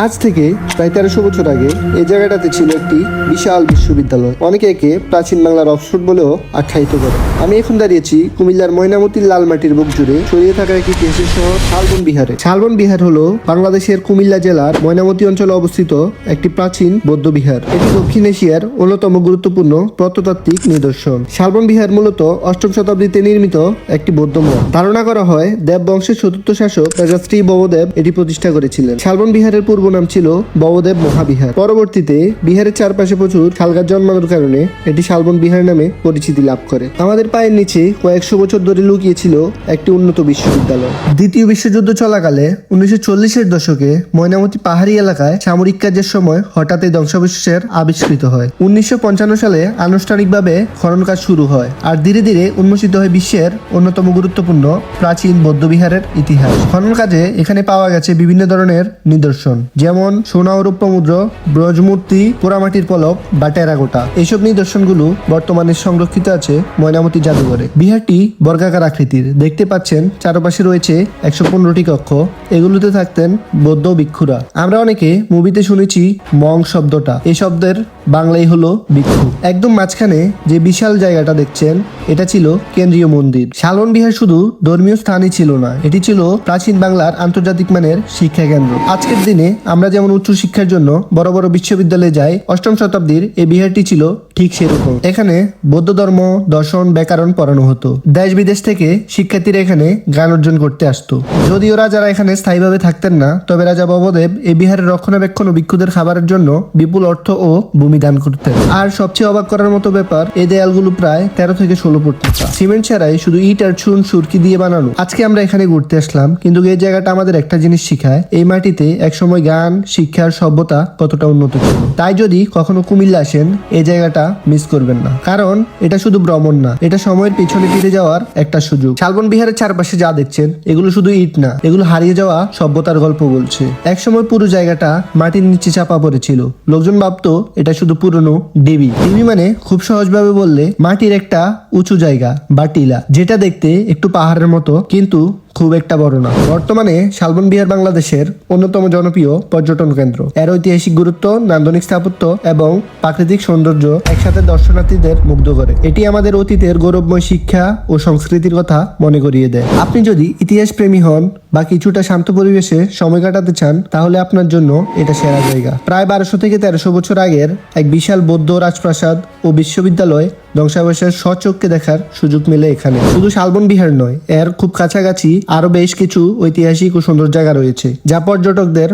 আজ থেকে প্রায় 1300 বছর আগে এই জায়গাটাতে ছিল একটি বিশাল বিশ্ববিদ্যালয়। অনেকে একে প্রাচীন বাংলার অক্সফোর্ড বলেও আখ্যায়িত করে। আমি এখন দাঁড়িয়েছি কুমিল্লার ময়নামতির লালমাটির বুক জুড়ে ছড়িয়ে থাকা একটি ইতিহাসের শহর শালবন বিহারে। শালবন বিহার হলো বাংলাদেশের কুমিল্লা জেলার ময়নামতি অঞ্চলে অবস্থিত একটি প্রাচীন বৌদ্ধ বিহার। এটি দক্ষিণ এশিয়ার অন্যতম গুরুত্বপূর্ণ প্রত্নতাত্ত্বিক নিদর্শন। শালবন বিহার মূলত 8ম শতাব্দীতে নির্মিত একটি বৌদ্ধ মঠ। ধারণা করা হয় দেব বংশের চতুর্থ শাসক রাজা শ্রী ভবদেব এটি প্রতিষ্ঠা করেছিলেন। শালবন বিহারের পূর্ব নাম ছিল ভবদেব মহাবিহার। পরবর্তীতে বিহারের চারপাশে প্রচুর শালগাছ জন্মানোর কারণে এটি শালবন বিহার নামে পরিচিতি লাভ করে। আমাদের পায়ের নিচে কয়েকশো বছর ধরে লুকিয়েছিল একটি উন্নত বিশ্ববিদ্যালয়। দ্বিতীয় বিশ্বযুদ্ধ চলাকালে 1940-এর দশকে ময়নামতি পাহাড়ি এলাকায় সামরিক কাজের সময় হঠাৎ এই ধ্বংসাবশেষের আবিষ্কৃত হয়। 1955 সালে আনুষ্ঠানিকভাবে খনন কাজ শুরু হয়, আর ধীরে ধীরে উন্মোচিত হয় বিশ্বের অন্যতম গুরুত্বপূর্ণ প্রাচীন বৌদ্ধ বিহারের ইতিহাস। খনন কাজে এখানে পাওয়া গেছে বিভিন্ন ধরনের নিদর্শন, যেমন সোনা ও রৌপ্য মুদ্রা, ব্রজমূর্তি, পোড়ামাটির পলক বা টেরাকোটা। এইসব নিদর্শনগুলো বর্তমানে সংরক্ষিত আছে ময়নামতি জাদুঘরে। বিহারটি বর্গাকার আকৃতির। দেখতে পাচ্ছেন চারপাশে রয়েছে 115টি কক্ষ। এগুলোতে থাকতেন বৌদ্ধ ভিক্ষুরা। আমরা অনেকে মুভিতে শুনেছি মং শব্দটা। এই শব্দের বাংলাই হলো ভিক্ষু। একদম মাঝখানে যে বিশাল জায়গাটা দেখছেন, এটা ছিল কেন্দ্রীয় মন্দির। শালবন বিহার শুধু ধর্মীয় স্থানই ছিল না, এটি ছিল প্রাচীন বাংলার আন্তর্জাতিক মানের শিক্ষা কেন্দ্র। আজকের দিনে আমরা যেমন উচ্চ শিক্ষার জন্য বড় বড় বিশ্ববিদ্যালয়ে যাই, 8ম শতাব্দীর এই বিহারটি ছিল ঠিক সেরকম। এখানে বৌদ্ধ ধর্ম, দর্শন, ব্যাকরণ পড়ানো হতো। দেশ বিদেশ থেকে শিক্ষার্থীরা এখানে জ্ঞান অর্জন করতে আসতো। যদিও রাজারা এখানে স্থায়ীভাবে থাকতেন না, তবে রাজা ভবদেব এই বিহারের রক্ষণাবেক্ষণ ও ভিক্ষুদের খাবারের জন্য বিপুল অর্থ ও ভূমি দান করতেন। আর সবচেয়ে অবাক করার মতো ব্যাপার, এই দেয়ালগুলো প্রায় 13 থেকে 16 ফুট উঁচা। সিমেন্ট ছাড়াই শুধু ইট আর চুন সুরকি দিয়ে বানানো। আজকে আমরা এখানে ঘুরতে আসলাম, কিন্তু এই জায়গাটা আমাদের একটা জিনিস শিখায়, এই মাটিতে একসময় জ্ঞান, শিক্ষার, সভ্যতা কতটা উন্নত ছিল। তাই যদি কখনো কুমিল্লা আসেন, এই জায়গাটা মিস করবেন না, কারণ এটা শুধু ভ্রমণ না, এটা সময়ের পিছনে ফিরে যাওয়ার একটা সুযোগ। শালবন বিহারের চারপাশে যা দেখছেন, এগুলো শুধু ইট না, এগুলো হারিয়ে যাওয়া সভ্যতার গল্প বলছে। একসময় পুরো জায়গাটা মাটির নিচে চাপা পড়েছিল। লোকজন ভাবতো এটা শুধু পুরনো ঢিবি। ঢিবি মানে খুব সহজভাবে বললে মাটির একটা উঁচু জায়গা বা টিলা, যেটা দেখতে একটু পাহাড়ের মতো, কিন্তু খুব একটা বড় না। বর্তমানে শালবন বিহার বাংলাদেশের অন্যতম জনপ্রিয় পর্যটন কেন্দ্র। এর ঐতিহাসিক গুরুত্ব, নান্দনিক স্থাপত্য এবং প্রাকৃতিক সৌন্দর্য একসাথে দর্শনার্থীদের মুগ্ধ করে। এটি আমাদের অতীতের গৌরবময় শিক্ষা ও সংস্কৃতির কথা মনে করিয়ে দেয়। আপনি যদি ইতিহাস প্রেমী হন বা কিছুটা শান্ত পরিবেশে সময় কাটাতে চান, তাহলে আপনার জন্য এটা সেরা জায়গা। প্রায় 1200 থেকে 1300 বছর আগের এক বিশাল বৌদ্ধ রাজপ্রাসাদ ও বিশ্ববিদ্যালয় ধ্বংসাবশেষ স্বচক্ষে দেখার সুযোগ মেলে এখানে। শুধু শালবন বিহার নয়, এর খুব কাছাকাছি আরো বেশ কিছু ঐতিহাসিক ও সুন্দর জায়গা রয়েছে যা পর্যটকদের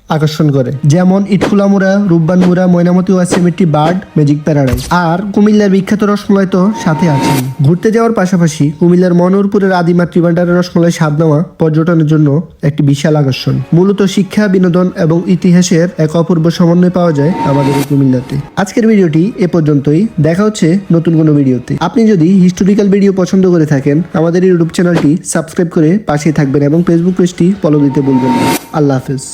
আকর্ষণ করে, যেমন ইটখুলামুড়া, রূপবানমুড়া, ময়নামতি ওয়াসিমেট্রি বার্ড ম্যাজিক প্যারাডাইস। আর কুমিল্লার বিখ্যাত রসমলাই তো সাথে আছে। ঘুরতে যাওয়ার পাশাপাশি কুমিল্লার মনোহরপুরের আদিমা ত্রিভান্ডারের রসমলাই স্বাদ নেওয়া পর্যটনের জন্য একটি বিশাল আকর্ষণ। মূলত শিক্ষা, বিনোদন এবং ইতিহাসের এক অপূর্ব সমন্বয় পাওয়া যায় আমাদের এই কুমিল্লাতে। আজকের ভিডিওটি এ পর্যন্তই। দেখা হচ্ছে নতুন কোনো ভিডিওতে। আপনি যদি হিস্টোরিক্যাল ভিডিও পছন্দ করে থাকেন, আমাদের ইউটিউব চ্যানেলটি সাবস্ক্রাইব করে পাশে থাকবেন এবং ফেসবুক পেজটি ফলো দিতে ভুলবেন না। আল্লাহ হাফেজ।